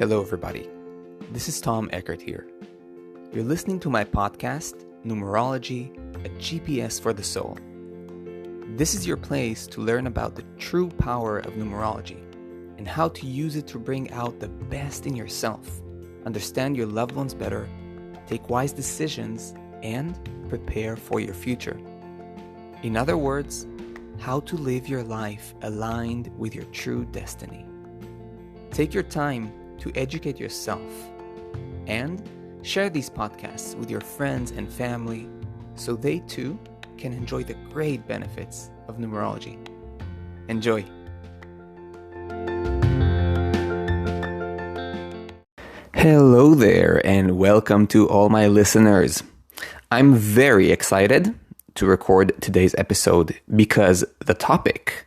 Hello, everybody. This is Tom Eckert here. You're listening to my podcast, Numerology, a GPS for the soul. This is your place to learn about the true power of numerology and how to use it to bring out the best in yourself, understand your loved ones better, take wise decisions, and prepare for your future. In other words, how to live your life aligned with your true destiny. Take your time to educate yourself and share these podcasts with your friends and family so they too can enjoy the great benefits of numerology. Enjoy! Hello there and welcome to all my listeners. I'm very excited to record today's episode because the topic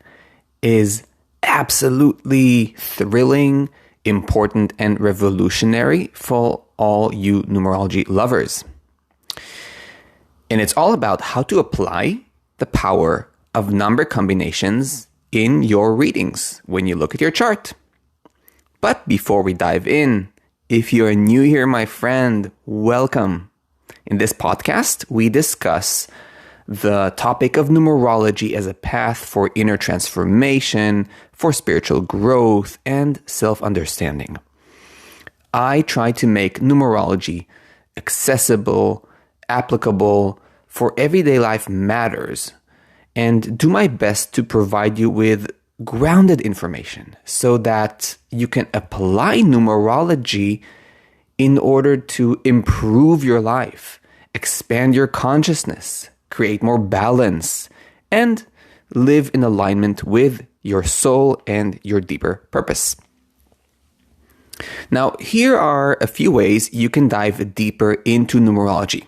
is absolutely thrilling, important, and revolutionary for all you numerology lovers. And it's all about how to apply the power of number combinations in your readings when you look at your chart. But before we dive in, if you're new here, my friend, welcome. In this podcast, we discuss the topic of numerology as a path for inner transformation, for spiritual growth, and self-understanding. I try to make numerology accessible, applicable, for everyday life matters, and do my best to provide you with grounded information so that you can apply numerology in order to improve your life, expand your consciousness, create more balance, and live in alignment with your soul and your deeper purpose. Now, here are a few ways you can dive deeper into numerology.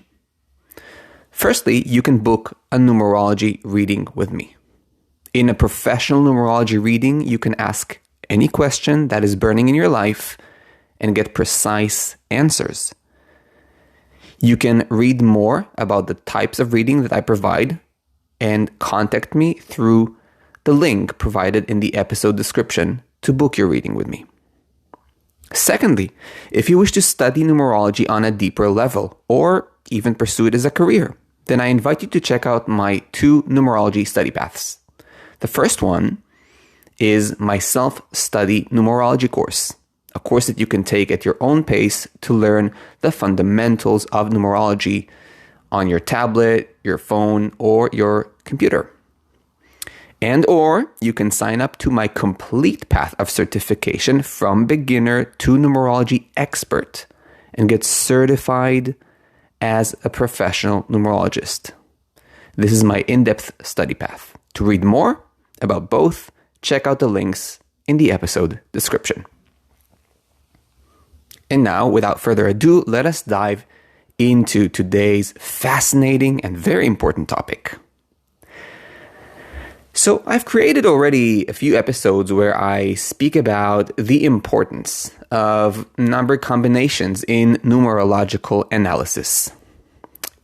Firstly, you can book a numerology reading with me. In a professional numerology reading, you can ask any question that is burning in your life and get precise answers. You can read more about the types of reading that I provide and contact me through the link provided in the episode description to book your reading with me. Secondly, if you wish to study numerology on a deeper level or even pursue it as a career, then I invite you to check out my 2 numerology study paths. The first one is my self-study numerology course, a course that you can take at your own pace to learn the fundamentals of numerology on your tablet, your phone, or your computer. Or you can sign up to my complete path of certification from beginner to numerology expert and get certified as a professional numerologist. This is my in-depth study path. To read more about both, check out the links in the episode description. And now, without further ado, let us dive into today's fascinating and very important topic. So, I've created already a few episodes where I speak about the importance of number combinations in numerological analysis.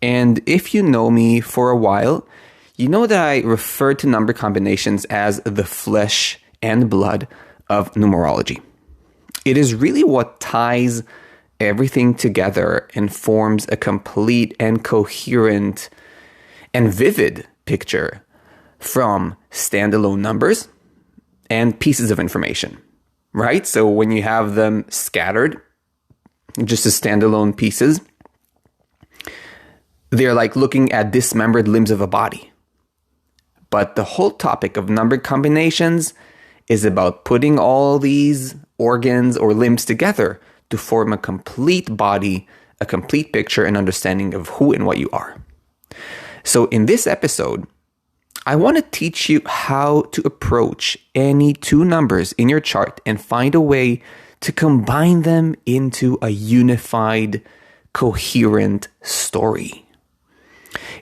And if you know me for a while, you know that I refer to number combinations as the flesh and blood of numerology. It is really what ties everything together and forms a complete and coherent and vivid picture from standalone numbers and pieces of information, right? So when you have them scattered, just as standalone pieces, they're like looking at dismembered limbs of a body. But the whole topic of number combinations is about putting all these organs or limbs together to form a complete body, a complete picture and understanding of who and what you are. So in this episode, I want to teach you how to approach any 2 numbers in your chart and find a way to combine them into a unified, coherent story.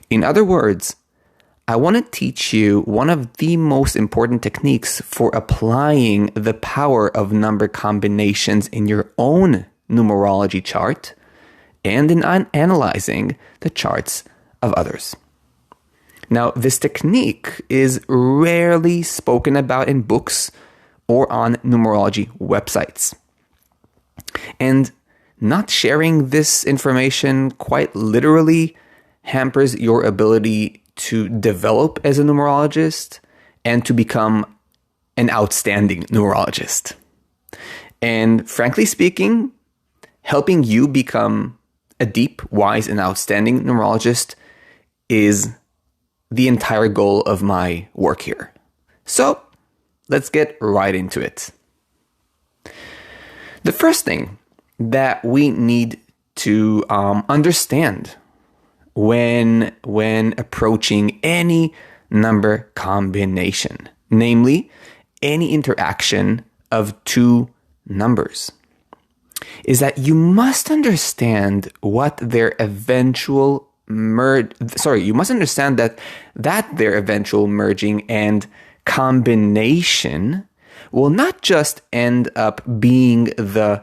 In other words, I want to teach you one of the most important techniques for applying the power of number combinations in your own numerology chart and in analyzing the charts of others. Now, this technique is rarely spoken about in books or on numerology websites. And not sharing this information quite literally hampers your ability to develop as a numerologist and to become an outstanding numerologist. And frankly speaking, helping you become a deep, wise, and outstanding numerologist is the entire goal of my work here. So let's get right into it. The first thing that we need to understand when approaching any number combination, namely any interaction of two numbers, is that you must understand what their eventual their eventual merging and combination will not just end up being the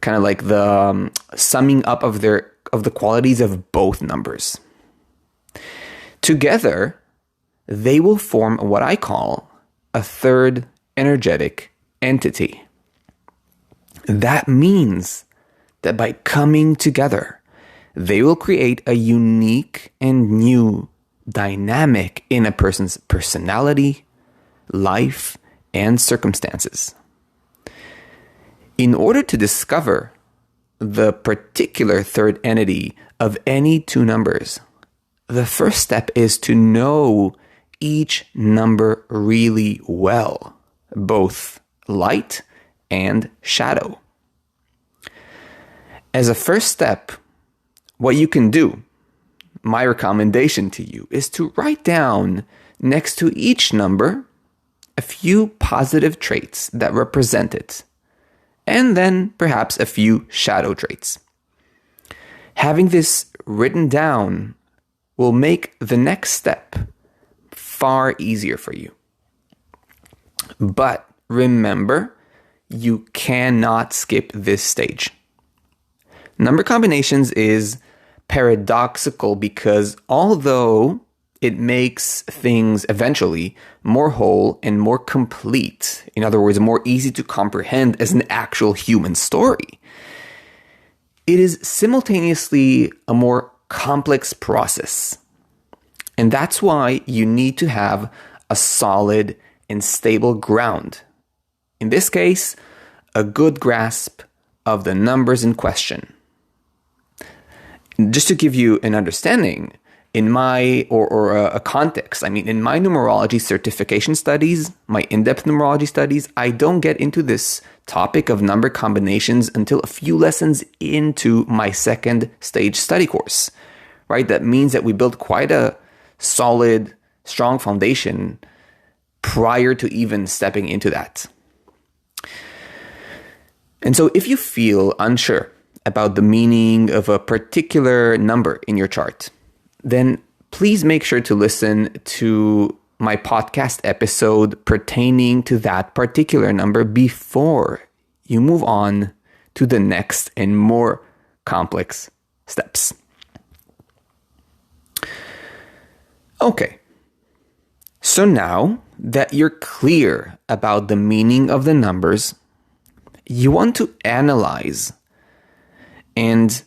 kind of like the summing up of the qualities of both numbers. Together, they will form what I call a third energetic entity. That means that by coming together, they will create a unique and new dynamic in a person's personality, life, and circumstances. In order to discover the particular third entity of any two numbers, the first step is to know each number really well, both light and shadow. As a first step, what you can do, my recommendation to you, is to write down next to each number a few positive traits that represent it, and then perhaps a few shadow traits. Having this written down will make the next step far easier for you. But remember, you cannot skip this stage. Number combinations is paradoxical because although it makes things eventually more whole and more complete, in other words, more easy to comprehend as an actual human story, it is simultaneously a more complex process. And that's why you need to have a solid and stable ground. In this case, a good grasp of the numbers in question. Just to give you an understanding, in my, or a context, in my numerology certification studies, my in-depth numerology studies, I don't get into this topic of number combinations until a few lessons into my second stage study course, right? That means that we build quite a solid, strong foundation prior to even stepping into that. And so if you feel unsure about the meaning of a particular number in your chart, then please make sure to listen to my podcast episode pertaining to that particular number before you move on to the next and more complex steps. Okay, so now that you're clear about the meaning of the numbers, you want to analyze and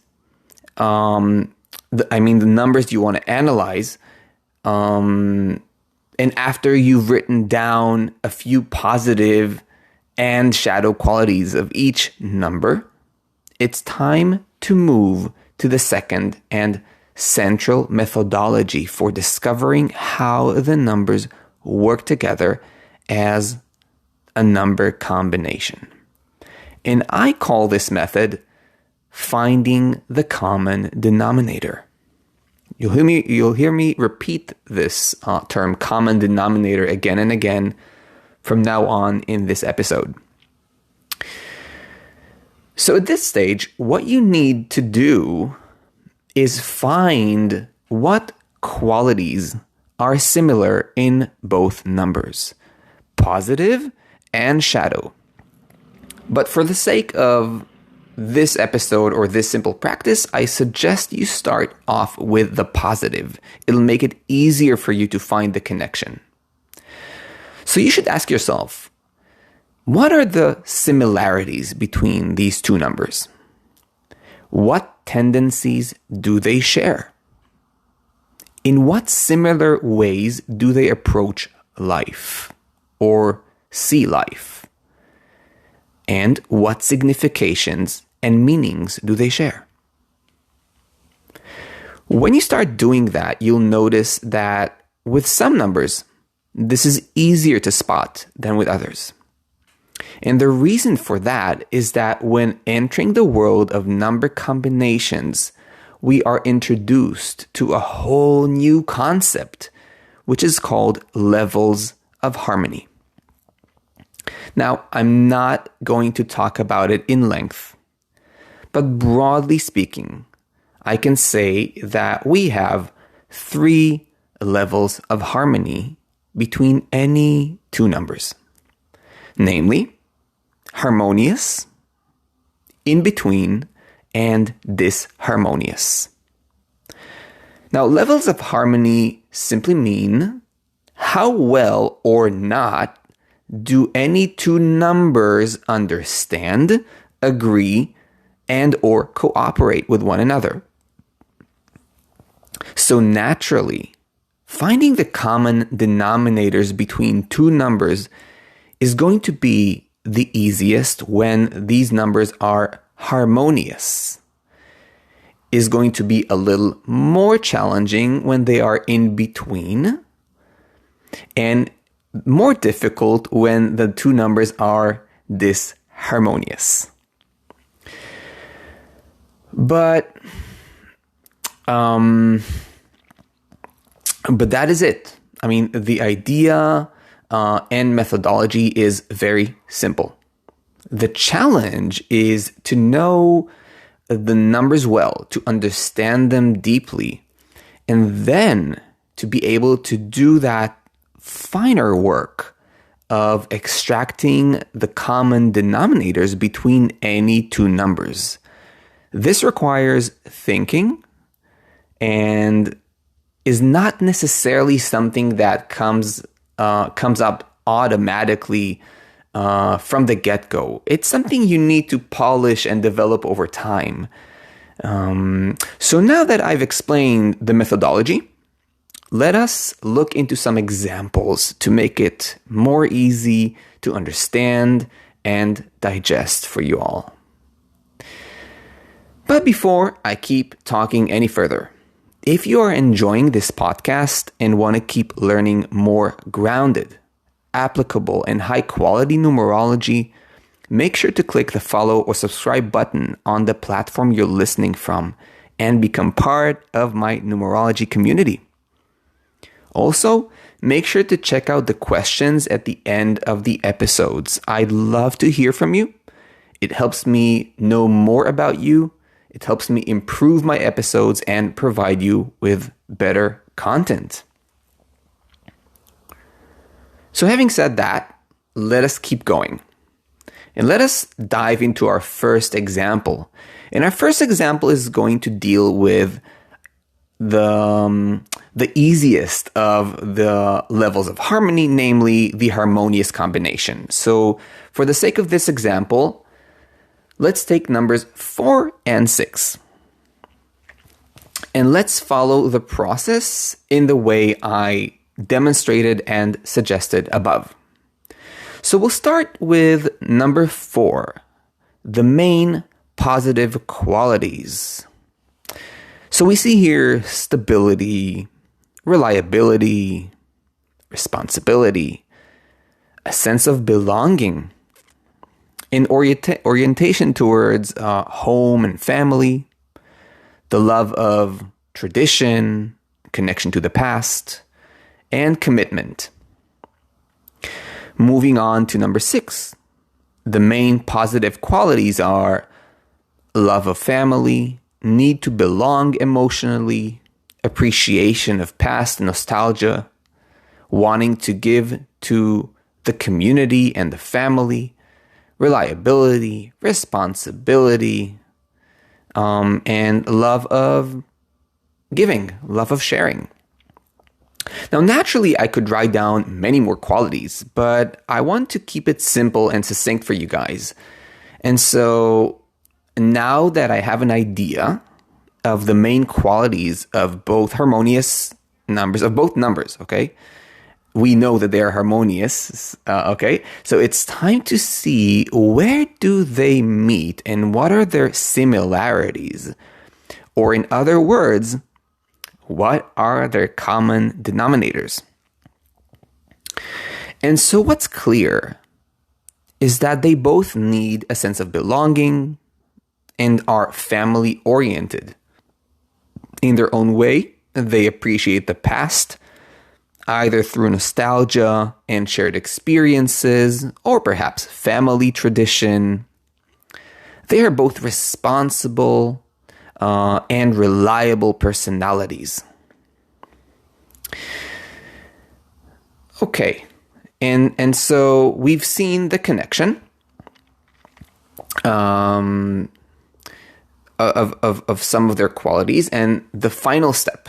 the numbers you want to analyze, and after you've written down a few positive and shadow qualities of each number, it's time to move to the second and central methodology for discovering how the numbers work together as a number combination. And I call this method finding the common denominator. You'll hear me repeat this term, common denominator, again and again from now on in this episode. So at this stage, what you need to do is find what qualities are similar in both numbers, positive and shadow. But for the sake of this episode or this simple practice, I suggest you start off with the positive. It'll make it easier for you to find the connection. So you should ask yourself, What are the similarities between these two numbers? What tendencies do they share? In what similar ways do they approach life or see life? And what significations and meanings do they share? When you start doing that, you'll notice that with some numbers, this is easier to spot than with others. And the reason for that is that when entering the world of number combinations, we are introduced to a whole new concept, which is called levels of harmony. Now, I'm not going to talk about it in length, but broadly speaking, I can say that we have 3 levels of harmony between any two numbers, namely harmonious, in between, and disharmonious. Now, levels of harmony simply mean how well or not do any two numbers understand, agree, and or cooperate with one another. So naturally, finding the common denominators between two numbers is going to be the easiest when these numbers are harmonious. Is going to be a little more challenging when they are in between, and more difficult when the two numbers are disharmonious. But that is it. I mean, the idea and methodology is very simple. The challenge is to know the numbers well, to understand them deeply, and then to be able to do that finer work of extracting the common denominators between any two numbers. This requires thinking and is not necessarily something that comes up automatically from the get-go. It's something you need to polish and develop over time. So now that I've explained the methodology, let us look into some examples to make it more easy to understand and digest for you all. But before I keep talking any further, if you are enjoying this podcast and want to keep learning more grounded, applicable, and high-quality numerology, make sure to click the follow or subscribe button on the platform you're listening from and become part of my numerology community. Also, make sure to check out the questions at the end of the episodes. I'd love to hear from you. It helps me know more about you. It helps me improve my episodes and provide you with better content. So having said that, let us keep going. And let us dive into our first example. And our first example is going to deal with the easiest of the levels of harmony, namely the harmonious combination. So for the sake of this example, let's take numbers 4 and 6. And let's follow the process in the way I demonstrated and suggested above. So we'll start with number 4, the main positive qualities. So we see here stability, reliability, responsibility, a sense of belonging, an orientation towards home and family, the love of tradition, connection to the past, and commitment. Moving on to number 6, the main positive qualities are love of family, need to belong emotionally, appreciation of past nostalgia, wanting to give to the community and the family, reliability, responsibility, and love of giving, love of sharing. Now, naturally, I could write down many more qualities, but I want to keep it simple and succinct for you guys. And so now that I have an idea of the main qualities of both harmonious numbers, okay? We know that they are harmonious, okay? So it's time to see, where do they meet and what are their similarities? Or in other words, what are their common denominators? And so what's clear is that they both need a sense of belonging and are family-oriented. In their own way, they appreciate the past, either through nostalgia and shared experiences, or perhaps family tradition. They are both responsible and reliable personalities. Okay, and so we've seen the connection of some of their qualities, and the final step.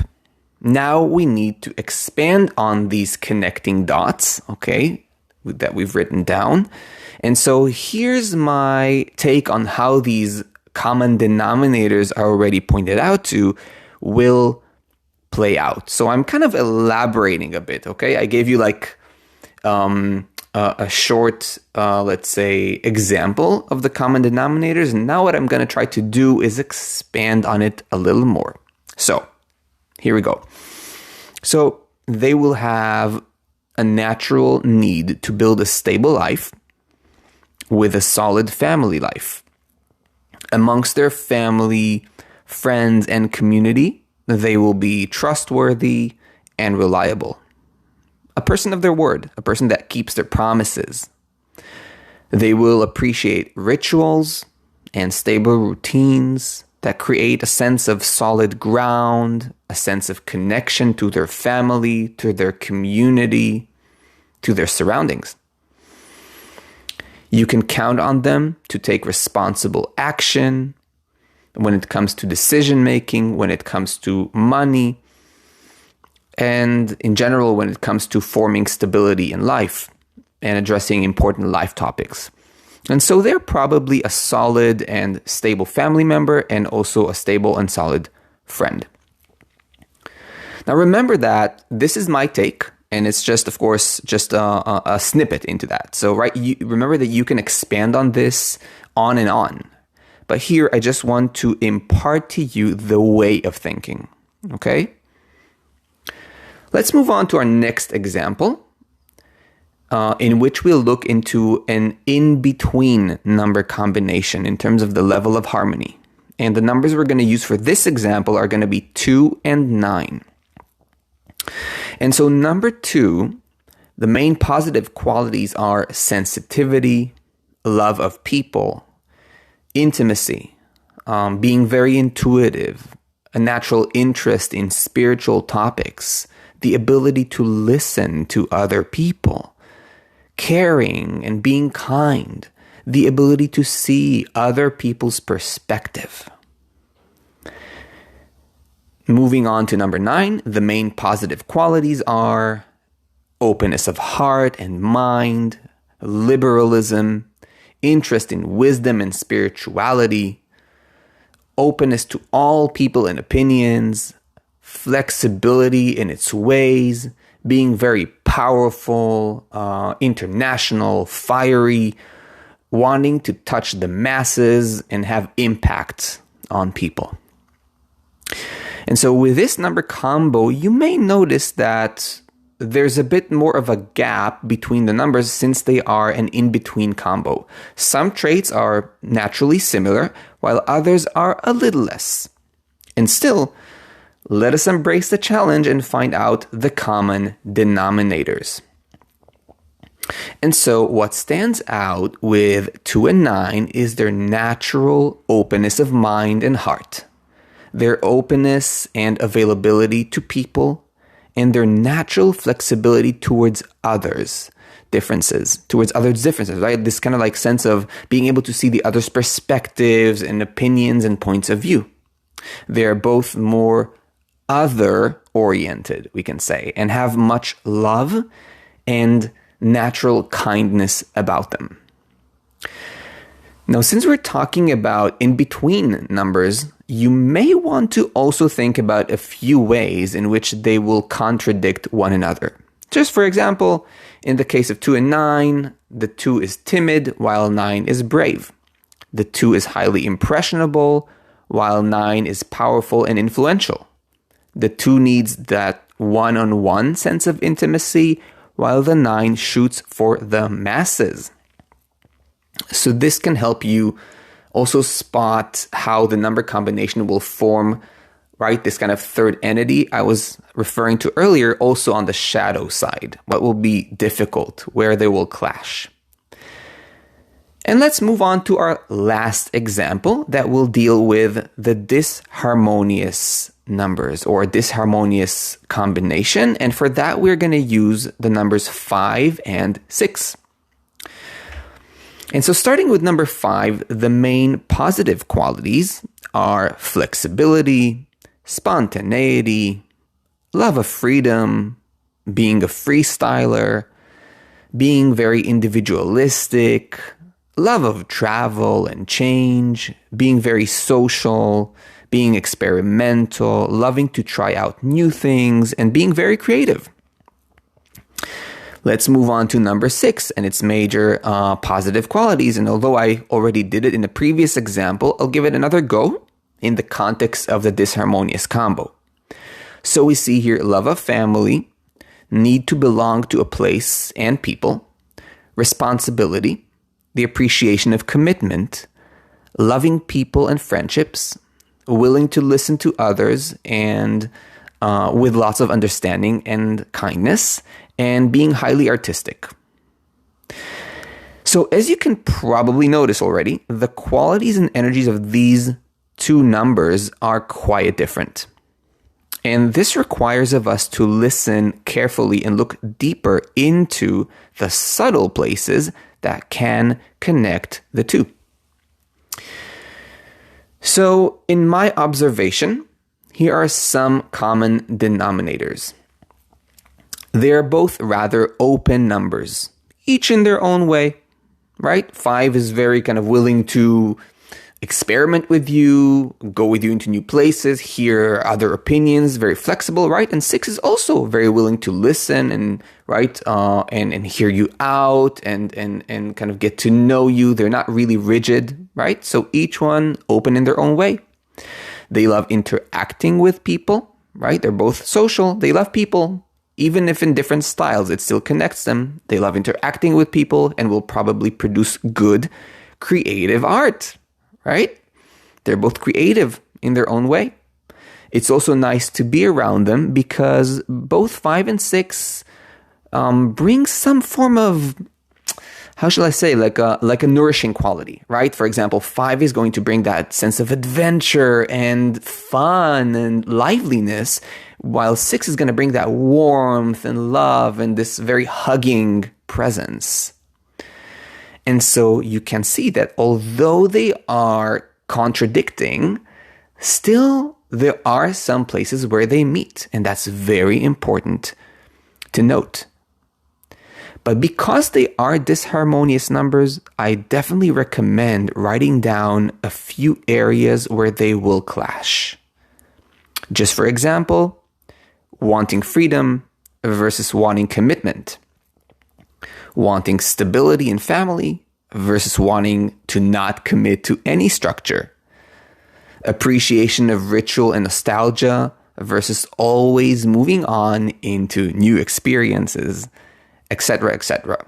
Now we need to expand on these connecting dots, okay, that we've written down. And so here's my take on how these common denominators are already pointed out to will play out. So I'm kind of elaborating a bit, okay? I gave you like a short, let's say, example of the common denominators. And now what I'm going to try to do is expand on it a little more. So here we go. So they will have a natural need to build a stable life with a solid family life. Amongst their family, friends, and community, they will be trustworthy and reliable. A person of their word, a person that keeps their promises. They will appreciate rituals and stable routines that create a sense of solid ground, a sense of connection to their family, to their community, to their surroundings. You can count on them to take responsible action when it comes to decision making, when it comes to money, and in general, when it comes to forming stability in life and addressing important life topics. And so they're probably a solid and stable family member and also a stable and solid friend. Now remember that this is my take, and it's just, of course, just a snippet into that. So remember that you can expand on this on and on. But here I just want to impart to you the way of thinking, okay? Let's move on to our next example, in which we'll look into an in-between number combination in terms of the level of harmony. And the numbers we're going to use for this example are going to be 2 and 9. And so number 2, the main positive qualities are sensitivity, love of people, intimacy, being very intuitive, a natural interest in spiritual topics, the ability to listen to other people, caring and being kind, the ability to see other people's perspective. Moving on to number 9, the main positive qualities are openness of heart and mind, liberalism, interest in wisdom and spirituality, openness to all people and opinions, flexibility in its ways, being very powerful, international, fiery, wanting to touch the masses and have impact on people. And so with this number combo, you may notice that there's a bit more of a gap between the numbers since they are an in-between combo. Some traits are naturally similar, while others are a little less. And still, let us embrace the challenge and find out the common denominators. And so what stands out with 2 and 9 is their natural openness of mind and heart, their openness and availability to people, and their natural flexibility towards others' differences, right? This kind of like sense of being able to see the other's perspectives and opinions and points of view. They're both more other oriented, we can say, and have much love and natural kindness about them. Now, since we're talking about in-between numbers, you may want to also think about a few ways in which they will contradict one another. Just for example, in the case of 2 and 9, the 2 is timid while 9 is brave. The 2 is highly impressionable while 9 is powerful and influential. The 2 needs that one-on-one sense of intimacy while the 9 shoots for the masses. So this can help you also spot how the number combination will form, right? This kind of third entity I was referring to earlier, also on the shadow side. What will be difficult, where they will clash. And let's move on to our last example that will deal with the disharmonious numbers or disharmonious combination. And for that, we're going to use the numbers 5 and 6. And so starting with number 5, the main positive qualities are flexibility, spontaneity, love of freedom, being a freestyler, being very individualistic, love of travel and change, being very social, being experimental, loving to try out new things, and being very creative. Let's move on to number 6 and its major positive qualities. And although I already did it in the previous example, I'll give it another go in the context of the disharmonious combo. So we see here love of family, need to belong to a place and people, responsibility, the appreciation of commitment, loving people and friendships, willing to listen to others and with lots of understanding and kindness, and being highly artistic. So as you can probably notice already, the qualities and energies of these two numbers are quite different. And this requires of us to listen carefully and look deeper into the subtle places that can connect the two. So in my observation, here are some common denominators. They are both rather open numbers, each in their own way, right? 5 is very kind of willing to experiment with you, go with you into new places, hear other opinions, very flexible, right? And 6 is also very willing to listen and right and hear you out and kind of get to know you. They're not really rigid, right? So each one open in their own way. They love interacting with people, right? They're both social. They love people. Even if in different styles, it still connects them. They love interacting with people and will probably produce good, creative art, right? They're both creative in their own way. It's also nice to be around them because both 5 and 6 bring some form of, how shall I say, like a nourishing quality, right? For example, 5 is going to bring that sense of adventure and fun and liveliness, while 6 is going to bring that warmth and love and this very hugging presence. And so you can see that although they are contradicting, still there are some places where they meet, and that's very important to note. But because they are disharmonious numbers, I definitely recommend writing down a few areas where they will clash. Just for example, wanting freedom versus wanting commitment. Wanting stability in family versus wanting to not commit to any structure. Appreciation of ritual and nostalgia versus always moving on into new experiences, etc., etc.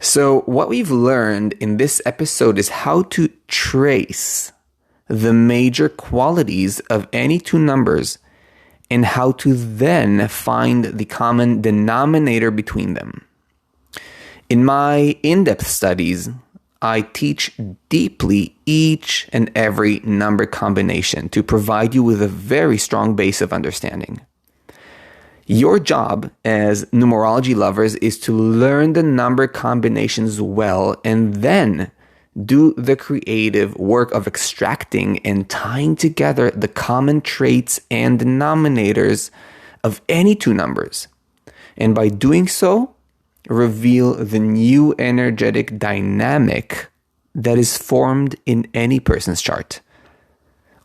So what we've learned in this episode is how to trace the major qualities of any two numbers and how to then find the common denominator between them. In my in-depth studies, I teach deeply each and every number combination to provide you with a very strong base of understanding. Your job as numerology lovers is to learn the number combinations well and then do the creative work of extracting and tying together the common traits and denominators of any two numbers. And by doing so, reveal the new energetic dynamic that is formed in any person's chart.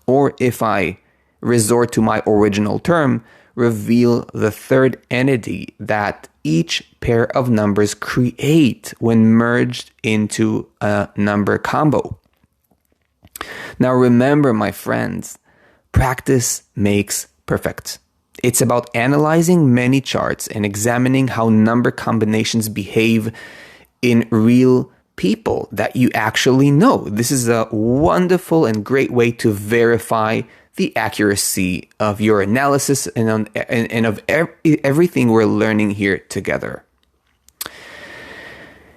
Or if I resort to my original term, reveal the third entity that each pair of numbers create when merged into a number combo. Now remember, my friends, practice makes perfect. It's about analyzing many charts and examining how number combinations behave in real people that you actually know. This is a wonderful and great way to verify the accuracy of your analysis and of everything we're learning here together.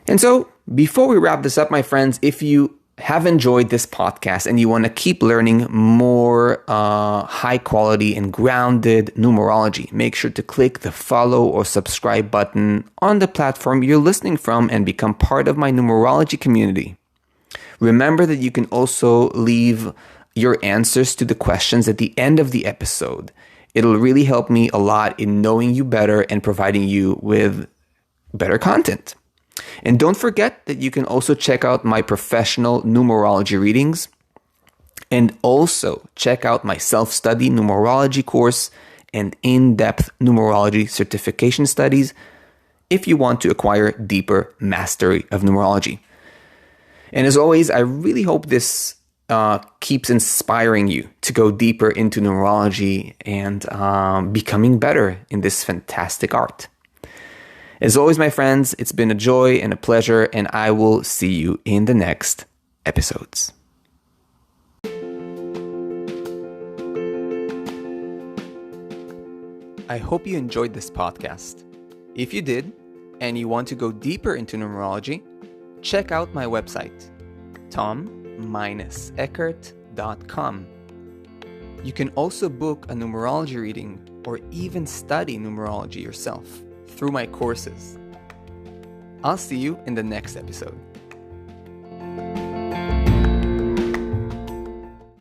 And so, before we wrap this up, my friends, if you have enjoyed this podcast and you want to keep learning more high quality and grounded numerology, make sure to click the follow or subscribe button on the platform you're listening from and become part of my numerology community. Remember that you can also leave your answers to the questions at the end of the episode. It'll really help me a lot in knowing you better and providing you with better content. And don't forget that you can also check out my professional numerology readings and also check out my self-study numerology course and in-depth numerology certification studies if you want to acquire deeper mastery of numerology. And as always, I really hope this keeps inspiring you to go deeper into numerology and becoming better in this fantastic art. As always, my friends, it's been a joy and a pleasure, and I will see you in the next episodes. I hope you enjoyed this podcast. If you did, and you want to go deeper into numerology, check out my website, tom-eckert.com. You can also book a numerology reading or even study numerology yourself through my courses. I'll see you in the next episode.